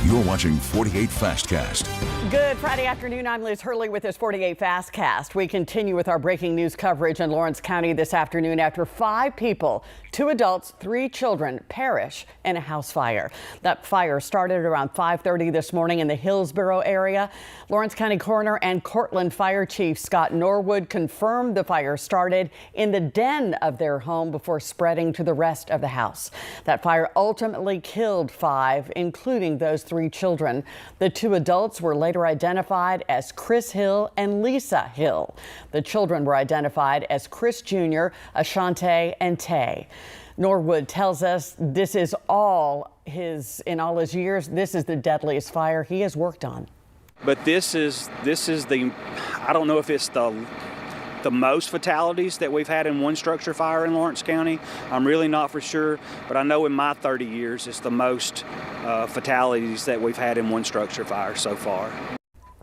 You're watching 48 Fastcast. Good Friday afternoon. I'm Liz Hurley with this 48 Fastcast. We continue with our breaking news coverage in Lawrence County this afternoon after 5 people, 2 adults, 3 children, perish in a house fire. That fire started around 5:30 this morning in the Hillsborough area. Lawrence County Coroner and Cortland Fire Chief Scott Norwood confirmed the fire started in the den of their home before spreading to the rest of the house. That fire ultimately killed 5, including those 3 children. The 2 adults were later identified as Chris Hill and Lisa Hill. The children were identified as Chris Jr., Ashante, and Tay. Norwood tells us this is in all his years, this is the deadliest fire he has worked on. But this is the, I don't know if it's the most fatalities that we've had in one structure fire in Lawrence County. I'm really not for sure, but I know in my 30 years it's the most fatalities that we've had in one structure fire so far.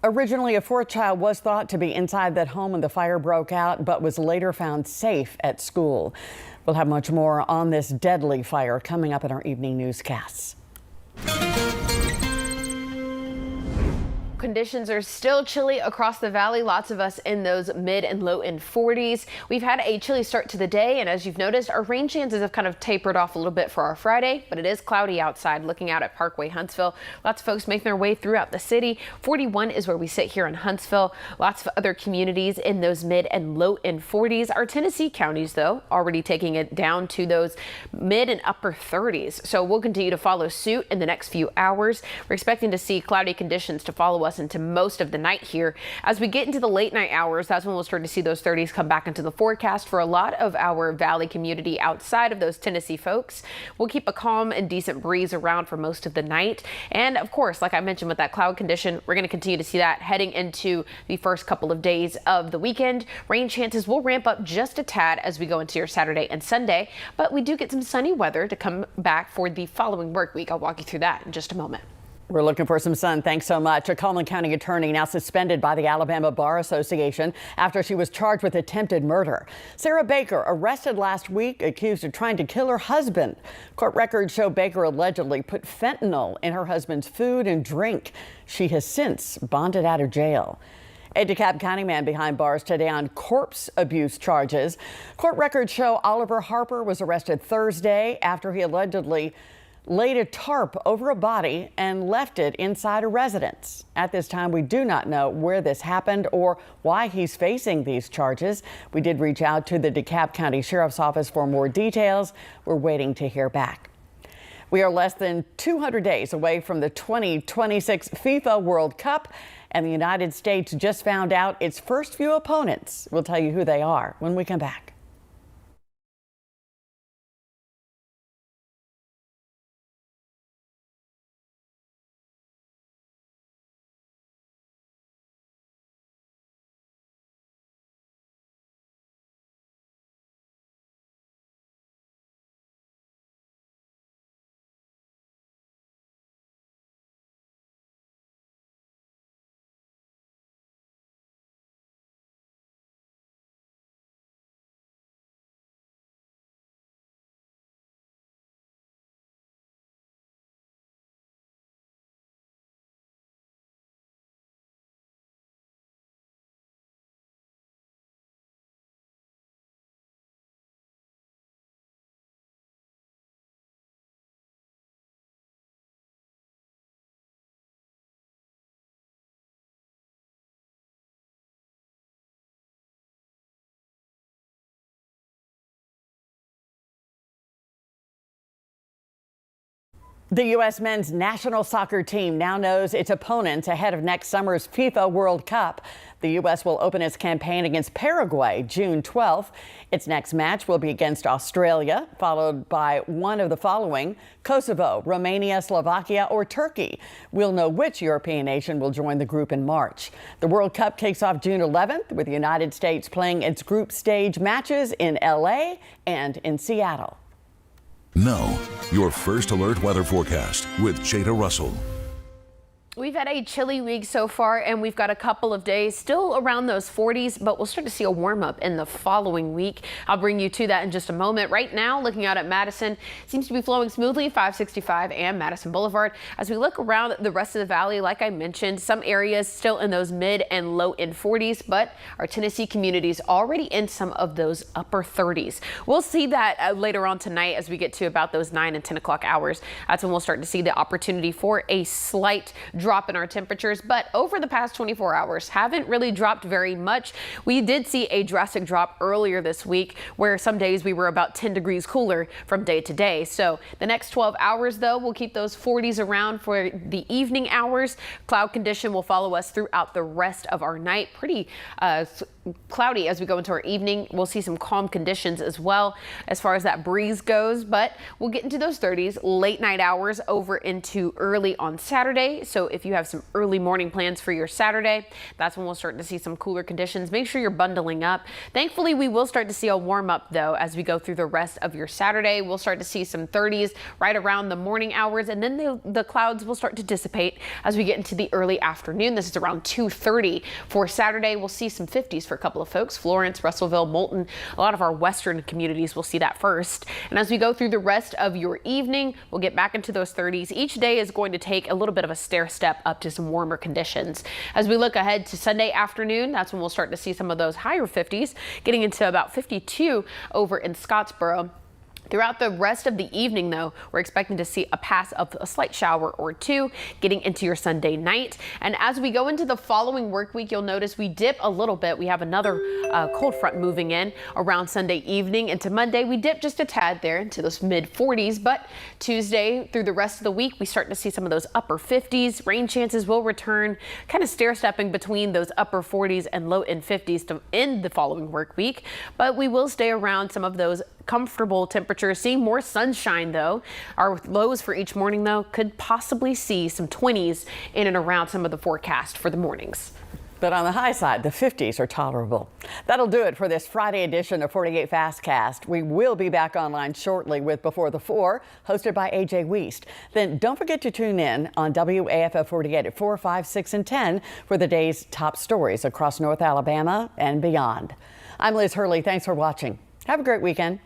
Originally, a 4th child was thought to be inside that home when the fire broke out, but was later found safe at school. We'll have much more on this deadly fire coming up in our evening newscasts. Conditions are still chilly across the valley. Lots of us in those mid and low end 40s. We've had a chilly start to the day, and as you've noticed, our rain chances have kind of tapered off a little bit for our Friday, but it is cloudy outside. Looking out at Parkway Huntsville, lots of folks making their way throughout the city. 41 is where we sit here in Huntsville. Lots of other communities in those mid and low end 40s. Our Tennessee counties, though, already taking it down to those mid and upper 30s. So we'll continue to follow suit in the next few hours. We're expecting to see cloudy conditions to follow us into most of the night here. As we get into the late night hours, that's when we'll start to see those 30s come back into the forecast for a lot of our valley community outside of those Tennessee folks. We'll keep a calm and decent breeze around for most of the night. And of course, like I mentioned with that cloud condition, we're going to continue to see that heading into the first couple of days of the weekend. Rain chances will ramp up just a tad as we go into your Saturday and Sunday, but we do get some sunny weather to come back for the following work week. I'll walk you through that in just a moment. We're looking for some sun. Thanks so much. A Cullman County attorney now suspended by the Alabama Bar Association after she was charged with attempted murder. Sarah Baker arrested last week, accused of trying to kill her husband. Court records show Baker allegedly put fentanyl in her husband's food and drink. She has since bonded out of jail. A DeKalb County man behind bars today on corpse abuse charges. Court records show Oliver Harper was arrested Thursday after he allegedly laid a tarp over a body and left it inside a residence. At this time, we do not know where this happened or why he's facing these charges. We did reach out to the DeKalb County Sheriff's Office for more details. We're waiting to hear back. We are less than 200 days away from the 2026 FIFA World Cup, and the United States just found out its first few opponents. We'll tell you who they are when we come back. The U.S. men's national soccer team now knows its opponents ahead of next summer's FIFA World Cup. The U.S. will open its campaign against Paraguay June 12th. Its next match will be against Australia, followed by one of the following: Kosovo, Romania, Slovakia, or Turkey. We'll know which European nation will join the group in March. The World Cup kicks off June 11th, with the United States playing its group stage matches in L.A. and in Seattle. Now, your first alert weather forecast with Jada Russell. We've had a chilly week so far, and we've got a couple of days still around those 40s, but we'll start to see a warm up in the following week. I'll bring you to that in just a moment. Right now, looking out at Madison, seems to be flowing smoothly, 565 and Madison Boulevard. As we look around the rest of the valley, like I mentioned, some areas still in those mid and low in 40s, but our Tennessee communities already in some of those upper 30s. We'll see that later on tonight as we get to about those 9 and 10 o'clock hours. That's when we'll start to see the opportunity for a slight drop in our temperatures, but over the past 24 hours haven't really dropped very much. We did see a drastic drop earlier this week where some days we were about 10 degrees cooler from day to day. So the next 12 hours though, we'll keep those 40s around for the evening hours. Cloud condition will follow us throughout the rest of our night. Pretty cloudy as we go into our evening. We'll see some calm conditions as well as far as that breeze goes, but we'll get into those 30s late night hours over into early on Saturday. So if you have some early morning plans for your Saturday, that's when we'll start to see some cooler conditions. Make sure you're bundling up. Thankfully, we will start to see a warm up though as we go through the rest of your Saturday. We'll start to see some 30s right around the morning hours, and then the clouds will start to dissipate as we get into the early afternoon. This is around 2:30 for Saturday. We'll see some 50s for a couple of folks. Florence, Russellville, Moulton, a lot of our western communities will see that first. And as we go through the rest of your evening, we'll get back into those 30s. Each day is going to take a little bit of a stair step up to some warmer conditions. As we look ahead to Sunday afternoon, that's when we'll start to see some of those higher 50s, getting into about 52 over in Scottsboro. Throughout the rest of the evening, though, we're expecting to see a pass of a slight shower or two getting into your Sunday night. And as we go into the following work week, you'll notice we dip a little bit. We have another cold front moving in around Sunday evening. Into Monday, we dip just a tad there into those mid 40s. But Tuesday through the rest of the week, we start to see some of those upper 50s. Rain chances will return, kind of stair stepping between those upper 40s and low in 50s to end the following work week. But we will stay around some of those comfortable temperatures. Seeing more sunshine though. Our lows for each morning though could possibly see some 20s in and around some of the forecast for the mornings. But on the high side, the 50s are tolerable. That'll do it for this Friday edition of 48 Fastcast. We will be back online shortly with Before the 4, hosted by AJ Wiest. Then don't forget to tune in on WAFF 48 at 4, 5, 6, and 10 for the day's top stories across North Alabama and beyond. I'm Liz Hurley. Thanks for watching. Have a great weekend.